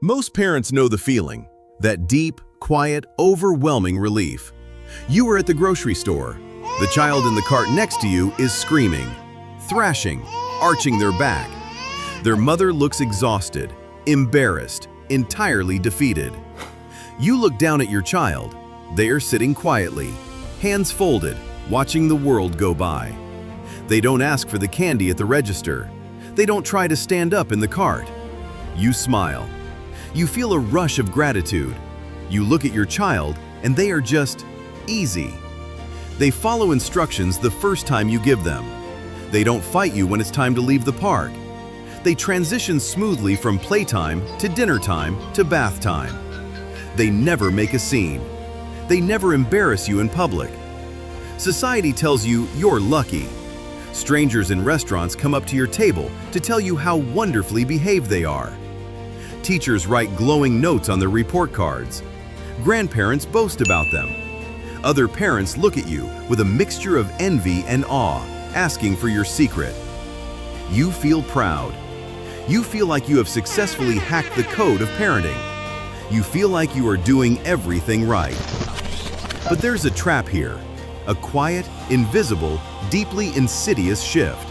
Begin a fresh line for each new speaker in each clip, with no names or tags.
Most parents know the feeling, that deep, quiet, overwhelming relief. You are at the grocery store. The child in the cart next to you is screaming, thrashing, arching their back. Their mother looks exhausted, embarrassed, entirely defeated. You look down at your child. They are sitting quietly, hands folded, watching the world go by. They don't ask for the candy at the register. They don't try to stand up in the cart. You smile. You feel a rush of gratitude. You look at your child, and they are just easy. They follow instructions the first time you give them. They don't fight you when it's time to leave the park. They transition smoothly from playtime to dinner time to bath time. They never make a scene. They never embarrass you in public. Society tells you you're lucky. Strangers in restaurants come up to your table to tell you how wonderfully behaved they are. Teachers write glowing notes on their report cards. Grandparents boast about them. Other parents look at you with a mixture of envy and awe, asking for your secret. You feel proud. You feel like you have successfully hacked the code of parenting. You feel like you are doing everything right. But there's a trap here, a quiet, invisible, deeply insidious shift.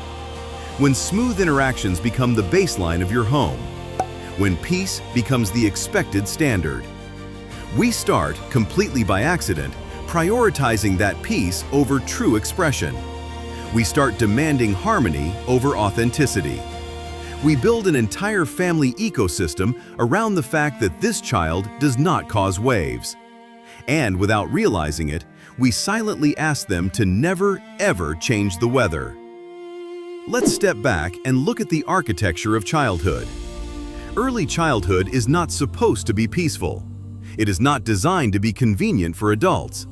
When smooth interactions become the baseline of your home, when peace becomes the expected standard, we start, completely by accident, prioritizing that peace over true expression. We start demanding harmony over authenticity. We build an entire family ecosystem around the fact that this child does not cause waves. And without realizing it, we silently ask them to never, ever change the weather. Let's step back and look at the architecture of childhood. Early childhood is not supposed to be peaceful. It is not designed to be convenient for adults.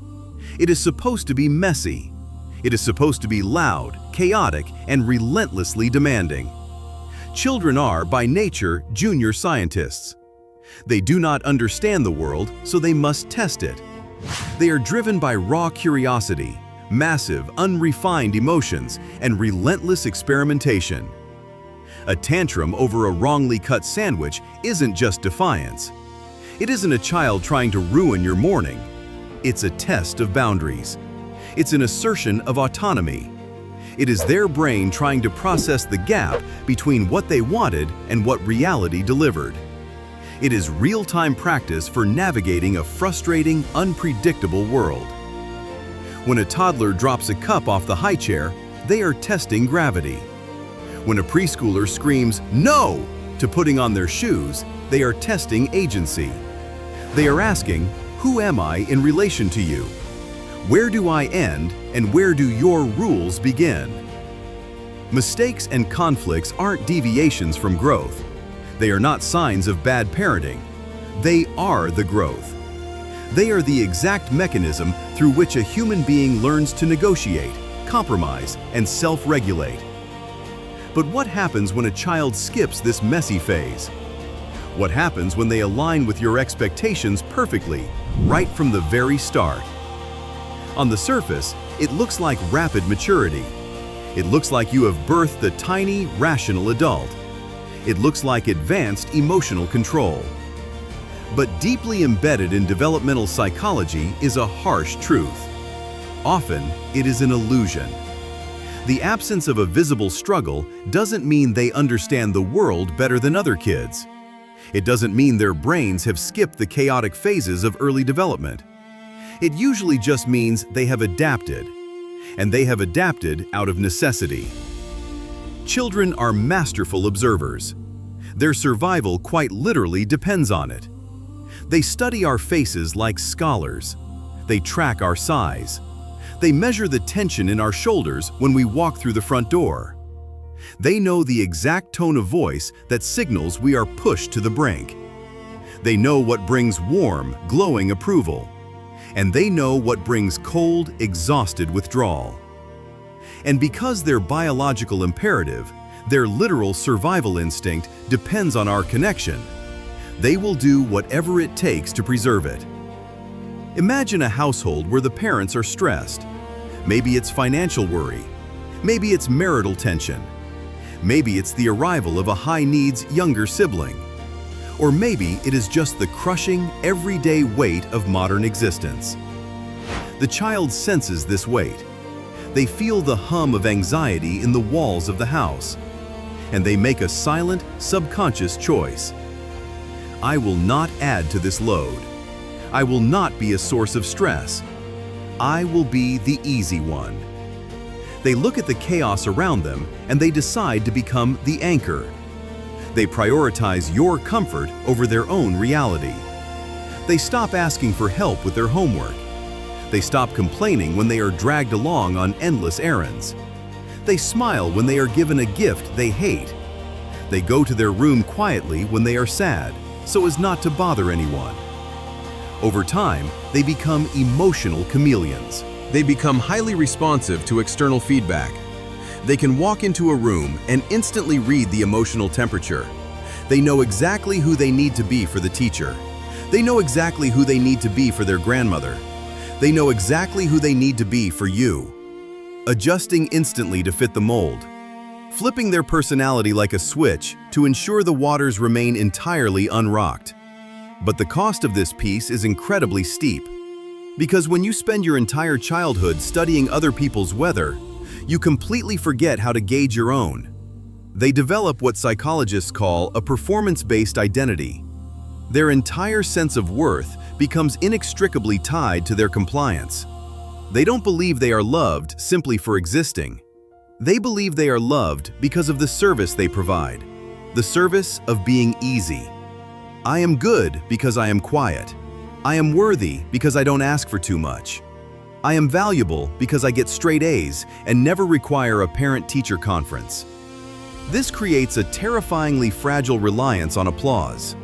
It is supposed to be messy. It is supposed to be loud, chaotic, and relentlessly demanding. Children are, by nature, junior scientists. They do not understand the world, so they must test it. They are driven by raw curiosity, massive, unrefined emotions, and relentless experimentation. A tantrum over a wrongly cut sandwich isn't just defiance. It isn't a child trying to ruin your morning. It's a test of boundaries. It's an assertion of autonomy. It is their brain trying to process the gap between what they wanted and what reality delivered. It is real-time practice for navigating a frustrating, unpredictable world. When a toddler drops a cup off the high chair, they are testing gravity. When a preschooler screams "no" to putting on their shoes, they are testing agency. They are asking, "Who am I in relation to you? Where do I end and where do your rules begin?" Mistakes and conflicts aren't deviations from growth. They are not signs of bad parenting. They are the growth. They are the exact mechanism through which a human being learns to negotiate, compromise, and self-regulate. But what happens when a child skips this messy phase? What happens when they align with your expectations perfectly, right from the very start? On the surface, it looks like rapid maturity. It looks like you have birthed a tiny, rational adult. It looks like advanced emotional control. But deeply embedded in developmental psychology is a harsh truth. Often, it is an illusion. The absence of a visible struggle doesn't mean they understand the world better than other kids. It doesn't mean their brains have skipped the chaotic phases of early development. It usually just means they have adapted, and they have adapted out of necessity. Children are masterful observers. Their survival quite literally depends on it. They study our faces like scholars. They track our size. They measure the tension in our shoulders when we walk through the front door. They know the exact tone of voice that signals we are pushed to the brink. They know what brings warm, glowing approval. And they know what brings cold, exhausted withdrawal. And because their biological imperative, their literal survival instinct depends on our connection, they will do whatever it takes to preserve it. Imagine a household where the parents are stressed. Maybe it's financial worry. Maybe it's marital tension. Maybe it's the arrival of a high-needs younger sibling. Or maybe it is just the crushing, everyday weight of modern existence. The child senses this weight. They feel the hum of anxiety in the walls of the house, and they make a silent, subconscious choice. I will not add to this load. I will not be a source of stress. I will be the easy one. They look at the chaos around them and they decide to become the anchor. They prioritize your comfort over their own reality. They stop asking for help with their homework. They stop complaining when they are dragged along on endless errands. They smile when they are given a gift they hate. They go to their room quietly when they are sad, so as not to bother anyone. Over time, they become emotional chameleons. They become highly responsive to external feedback. They can walk into a room and instantly read the emotional temperature. They know exactly who they need to be for the teacher. They know exactly who they need to be for their grandmother. They know exactly who they need to be for you. Adjusting instantly to fit the mold. Flipping their personality like a switch to ensure the waters remain entirely unrocked. But the cost of this piece is incredibly steep. Because when you spend your entire childhood studying other people's weather, you completely forget how to gauge your own. They develop what psychologists call a performance-based identity. Their entire sense of worth becomes inextricably tied to their compliance. They don't believe they are loved simply for existing. They believe they are loved because of the service they provide, the service of being easy. I am good because I am quiet. I am worthy because I don't ask for too much. I am valuable because I get straight A's and never require a parent-teacher conference. This creates a terrifyingly fragile reliance on applause.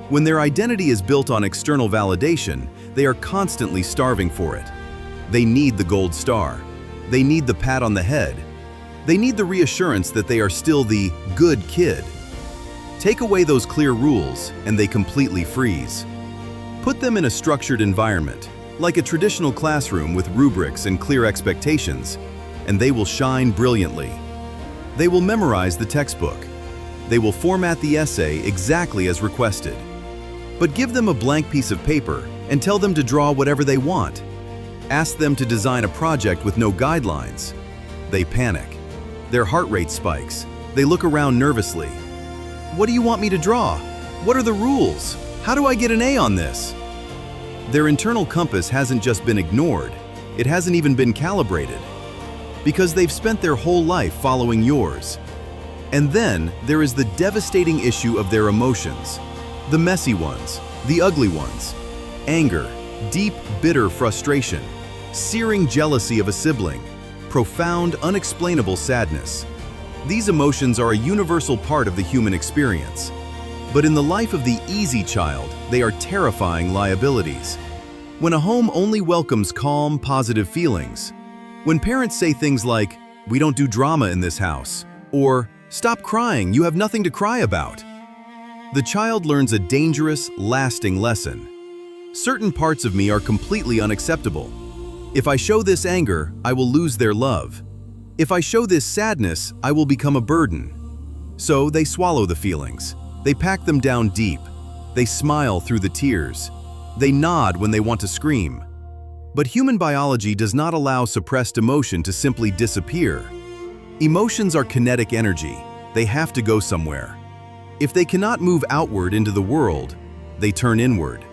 When their identity is built on external validation, they are constantly starving for it. They need the gold star. They need the pat on the head. They need the reassurance that they are still the good kid. Take away those clear rules, and they completely freeze. Put them in a structured environment, like a traditional classroom with rubrics and clear expectations, and they will shine brilliantly. They will memorize the textbook. They will format the essay exactly as requested. But give them a blank piece of paper and tell them to draw whatever they want. Ask them to design a project with no guidelines. They panic. Their heart rate spikes. They look around nervously. What do you want me to draw? What are the rules? How do I get an A on this? Their internal compass hasn't just been ignored, it hasn't even been calibrated. Because they've spent their whole life following yours. And then there is the devastating issue of their emotions. The messy ones, the ugly ones. Anger, deep, bitter frustration, searing jealousy of a sibling, profound, unexplainable sadness. These emotions are a universal part of the human experience. But in the life of the easy child, they are terrifying liabilities. When a home only welcomes calm, positive feelings, when parents say things like, "We don't do drama in this house," or "Stop crying, you have nothing to cry about," the child learns a dangerous, lasting lesson. Certain parts of me are completely unacceptable. If I show this anger, I will lose their love. If I show this sadness, I will become a burden. So they swallow the feelings. They pack them down deep. They smile through the tears. They nod when they want to scream. But human biology does not allow suppressed emotion to simply disappear. Emotions are kinetic energy. They have to go somewhere. If they cannot move outward into the world, they turn inward.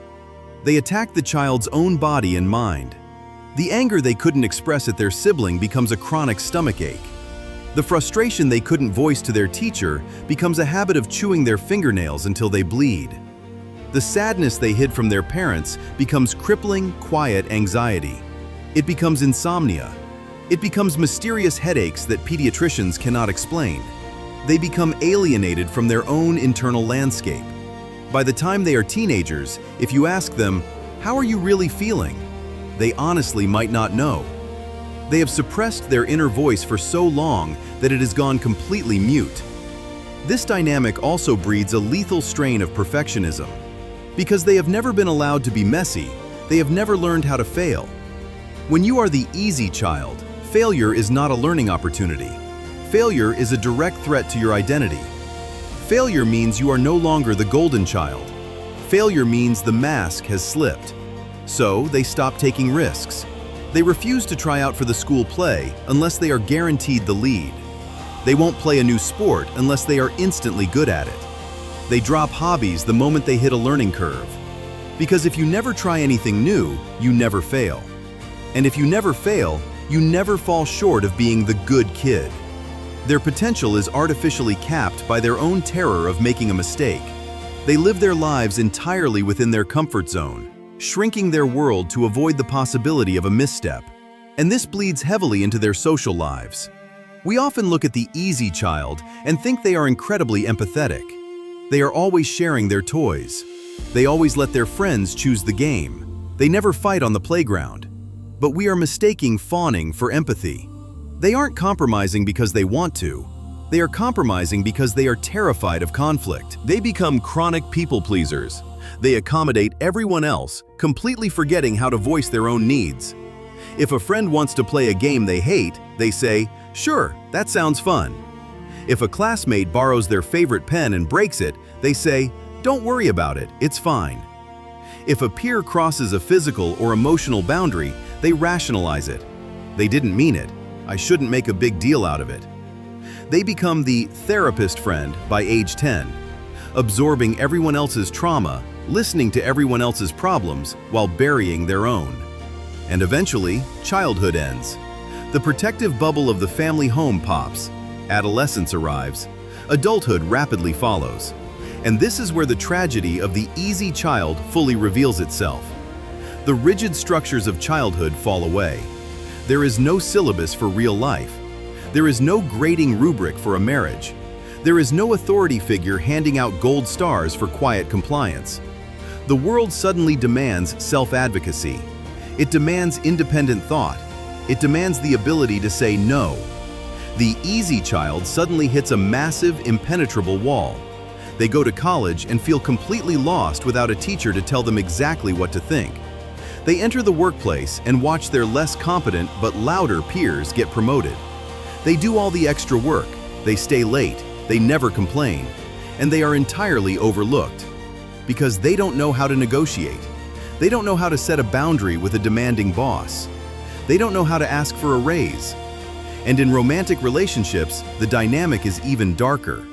They attack the child's own body and mind. The anger they couldn't express at their sibling becomes a chronic stomachache. The frustration they couldn't voice to their teacher becomes a habit of chewing their fingernails until they bleed. The sadness they hid from their parents becomes crippling, quiet anxiety. It becomes insomnia. It becomes mysterious headaches that pediatricians cannot explain. They become alienated from their own internal landscape. By the time they are teenagers, if you ask them, "How are you really feeling?" they honestly might not know. They have suppressed their inner voice for so long that it has gone completely mute. This dynamic also breeds a lethal strain of perfectionism. Because they have never been allowed to be messy, they have never learned how to fail. When you are the easy child, failure is not a learning opportunity. Failure is a direct threat to your identity. Failure means you are no longer the golden child. Failure means the mask has slipped. So they stop taking risks. They refuse to try out for the school play unless they are guaranteed the lead. They won't play a new sport unless they are instantly good at it. They drop hobbies the moment they hit a learning curve. Because if you never try anything new, you never fail. And if you never fail, you never fall short of being the good kid. Their potential is artificially capped by their own terror of making a mistake. They live their lives entirely within their comfort zone, shrinking their world to avoid the possibility of a misstep. And this bleeds heavily into their social lives. We often look at the easy child and think they are incredibly empathetic. They are always sharing their toys. They always let their friends choose the game. They never fight on the playground. But we are mistaking fawning for empathy. They aren't compromising because they want to. They are compromising because they are terrified of conflict. They become chronic people pleasers. They accommodate everyone else, completely forgetting how to voice their own needs. If a friend wants to play a game they hate, they say, "Sure, that sounds fun." If a classmate borrows their favorite pen and breaks it, they say, "Don't worry about it, it's fine." If a peer crosses a physical or emotional boundary, they rationalize it. They didn't mean it. I shouldn't make a big deal out of it. They become the therapist friend by age 10, absorbing everyone else's trauma, listening to everyone else's problems while burying their own. And eventually, childhood ends. The protective bubble of the family home pops. Adolescence arrives. Adulthood rapidly follows. And this is where the tragedy of the easy child fully reveals itself. The rigid structures of childhood fall away. There is no syllabus for real life. There is no grading rubric for a marriage. There is no authority figure handing out gold stars for quiet compliance. The world suddenly demands self-advocacy. It demands independent thought. It demands the ability to say no. The easy child suddenly hits a massive, impenetrable wall. They go to college and feel completely lost without a teacher to tell them exactly what to think. They enter the workplace and watch their less competent but louder peers get promoted. They do all the extra work, they stay late, they never complain, and they are entirely overlooked. Because they don't know how to negotiate. They don't know how to set a boundary with a demanding boss. They don't know how to ask for a raise. And in romantic relationships, the dynamic is even darker.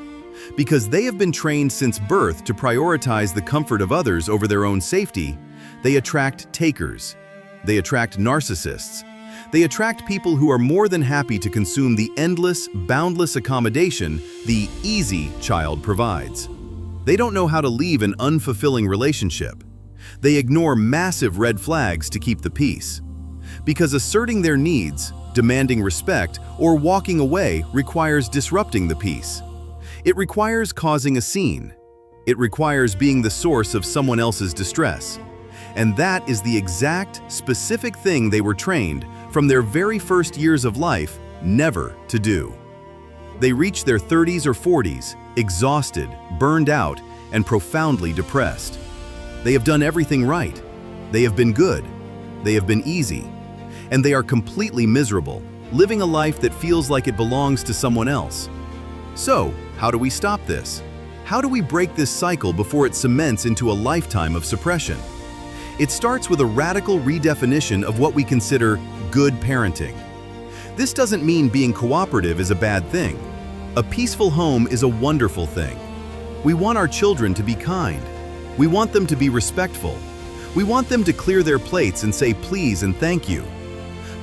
Because they have been trained since birth to prioritize the comfort of others over their own safety, they attract takers. They attract narcissists. They attract people who are more than happy to consume the endless, boundless accommodation the easy child provides. They don't know how to leave an unfulfilling relationship. They ignore massive red flags to keep the peace. Because asserting their needs, demanding respect, or walking away requires disrupting the peace. It requires causing a scene. It requires being the source of someone else's distress. And that is the exact, specific thing they were trained from their very first years of life never to do. They reach their 30s or 40s, exhausted, burned out, and profoundly depressed. They have done everything right. They have been good. They have been easy. And they are completely miserable, living a life that feels like it belongs to someone else. So, how do we stop this? How do we break this cycle before it cements into a lifetime of suppression? It starts with a radical redefinition of what we consider good parenting. This doesn't mean being cooperative is a bad thing. A peaceful home is a wonderful thing. We want our children to be kind. We want them to be respectful. We want them to clear their plates and say please and thank you.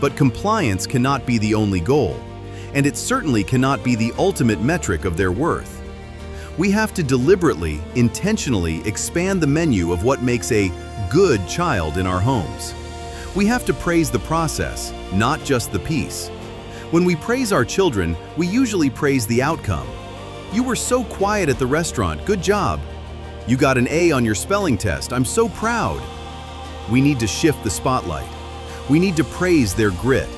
But compliance cannot be the only goal, and it certainly cannot be the ultimate metric of their worth. We have to deliberately, intentionally expand the menu of what makes a good child in our homes. We have to praise the process, not just the piece. When we praise our children, we usually praise the outcome. You were so quiet at the restaurant, good job. You got an A on your spelling test, I'm so proud. We need to shift the spotlight. We need to praise their grit.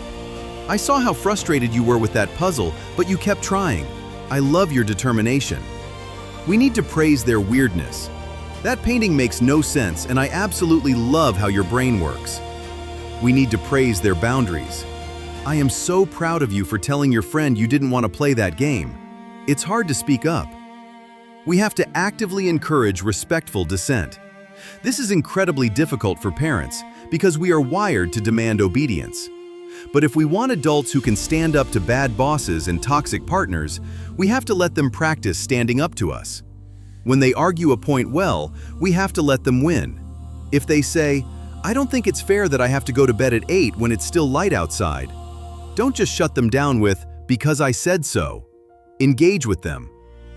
I saw how frustrated you were with that puzzle, but you kept trying. I love your determination. We need to praise their weirdness. That painting makes no sense, and I absolutely love how your brain works. We need to praise their boundaries. I am so proud of you for telling your friend you didn't want to play that game. It's hard to speak up. We have to actively encourage respectful dissent. This is incredibly difficult for parents because we are wired to demand obedience. But if we want adults who can stand up to bad bosses and toxic partners, we have to let them practice standing up to us. When they argue a point well, we have to let them win. If they say, "I don't think it's fair that I have to go to bed at 8 when it's still light outside," don't just shut them down with, "Because I said so." Engage with them.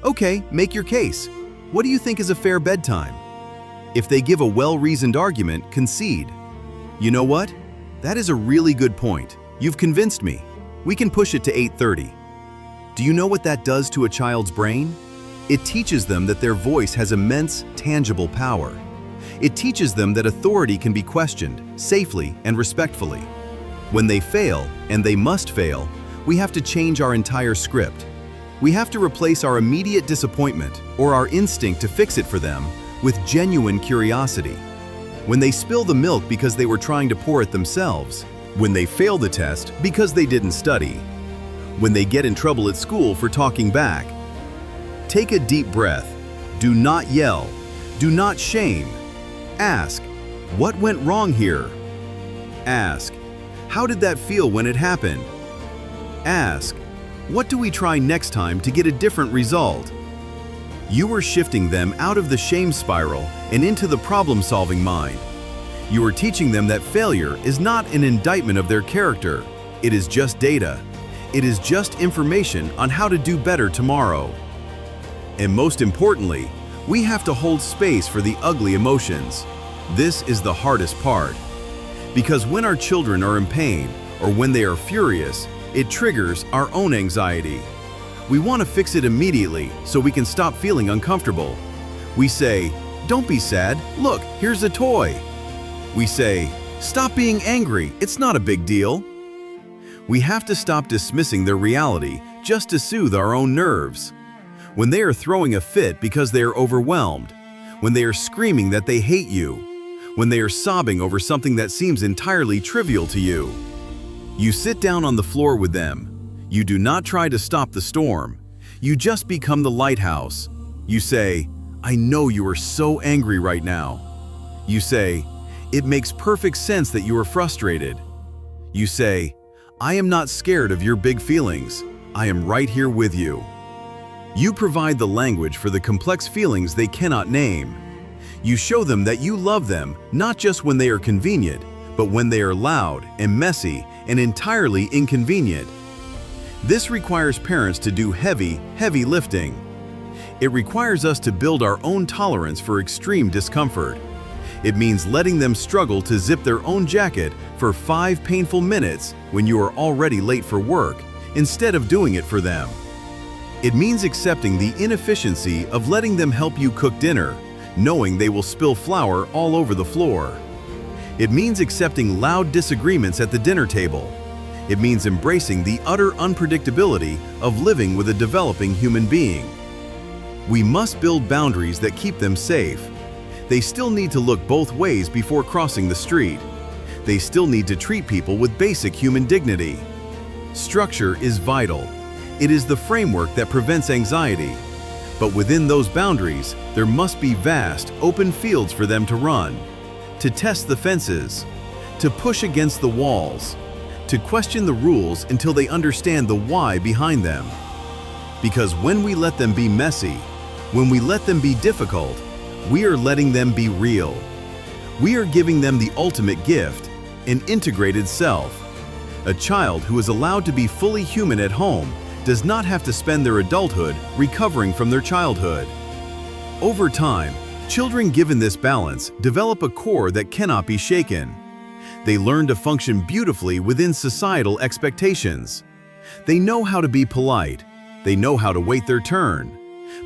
Okay, make your case. What do you think is a fair bedtime? If they give a well-reasoned argument, concede. You know what? That is a really good point. You've convinced me. We can push it to 8:30. Do you know what that does to a child's brain? It teaches them that their voice has immense, tangible power. It teaches them that authority can be questioned, safely and respectfully. When they fail, and they must fail, we have to change our entire script. We have to replace our immediate disappointment, or our instinct to fix it for them, with genuine curiosity. When they spill the milk because they were trying to pour it themselves, when they fail the test because they didn't study, when they get in trouble at school for talking back. Take a deep breath. Do not yell. Do not shame. Ask, what went wrong here? Ask, how did that feel when it happened? Ask, what do we try next time to get a different result? You are shifting them out of the shame spiral and into the problem-solving mind. You are teaching them that failure is not an indictment of their character. It is just data. It is just information on how to do better tomorrow. And most importantly, we have to hold space for the ugly emotions. This is the hardest part. Because when our children are in pain or when they are furious, it triggers our own anxiety. We want to fix it immediately so we can stop feeling uncomfortable. We say, "Don't be sad. Look, here's a toy." We say, "Stop being angry. It's not a big deal." We have to stop dismissing their reality just to soothe our own nerves. When they are throwing a fit because they are overwhelmed, when they are screaming that they hate you, when they are sobbing over something that seems entirely trivial to you, you sit down on the floor with them. You do not try to stop the storm. You just become the lighthouse. You say, "I know you are so angry right now." You say, "It makes perfect sense that you are frustrated." You say, "I am not scared of your big feelings. I am right here with you." You provide the language for the complex feelings they cannot name. You show them that you love them not just when they are convenient, but when they are loud and messy and entirely inconvenient. This requires parents to do heavy lifting. It requires us to build our own tolerance for extreme discomfort. It means letting them struggle to zip their own jacket for 5 painful minutes when you are already late for work, instead of doing it for them. It means accepting the inefficiency of letting them help you cook dinner, knowing they will spill flour all over the floor. It means accepting loud disagreements at the dinner table. It means embracing the utter unpredictability of living with a developing human being. We must build boundaries that keep them safe. They still need to look both ways before crossing the street. They still need to treat people with basic human dignity. Structure is vital. It is the framework that prevents anxiety. But within those boundaries, there must be vast, open fields for them to run, to test the fences, to push against the walls, to question the rules until they understand the why behind them. Because when we let them be messy, when we let them be difficult, we are letting them be real. We are giving them the ultimate gift, an integrated self. A child who is allowed to be fully human at home does not have to spend their adulthood recovering from their childhood. Over time, children given this balance develop a core that cannot be shaken. They learn to function beautifully within societal expectations. They know how to be polite. They know how to wait their turn.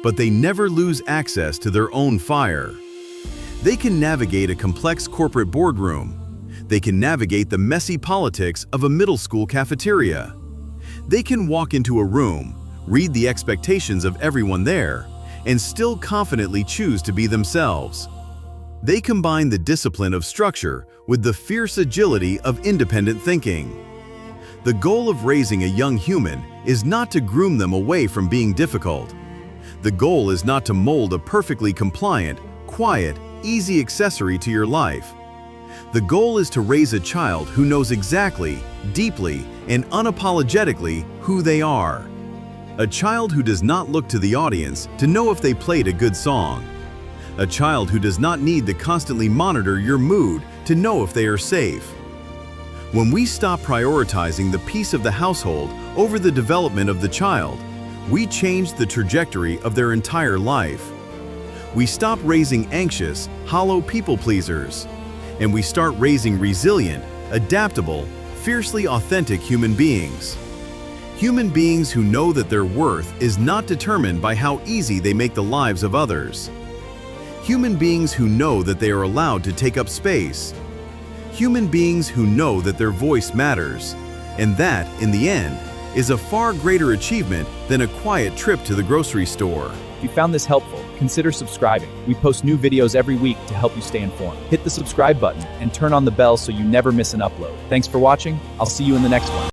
But they never lose access to their own fire. They can navigate a complex corporate boardroom. They can navigate the messy politics of a middle school cafeteria. They can walk into a room, read the expectations of everyone there, and still confidently choose to be themselves. They combine the discipline of structure with the fierce agility of independent thinking. The goal of raising a young human is not to groom them away from being difficult. The goal is not to mold a perfectly compliant, quiet, easy accessory to your life. The goal is to raise a child who knows exactly, deeply, and unapologetically who they are. A child who does not look to the audience to know if they played a good song. A child who does not need to constantly monitor your mood to know if they are safe. When we stop prioritizing the peace of the household over the development of the child, we change the trajectory of their entire life. We stop raising anxious, hollow people pleasers, and we start raising resilient, adaptable, fiercely authentic human beings. Human beings who know that their worth is not determined by how easy they make the lives of others. Human beings who know that they are allowed to take up space. Human beings who know that their voice matters, and that, in the end, is a far greater achievement than a quiet trip to the grocery store.
If you found this helpful, consider subscribing. We post new videos every week to help you stay informed. Hit the subscribe button and turn on the bell so you never miss an upload. Thanks for watching. I'll see you in the next one.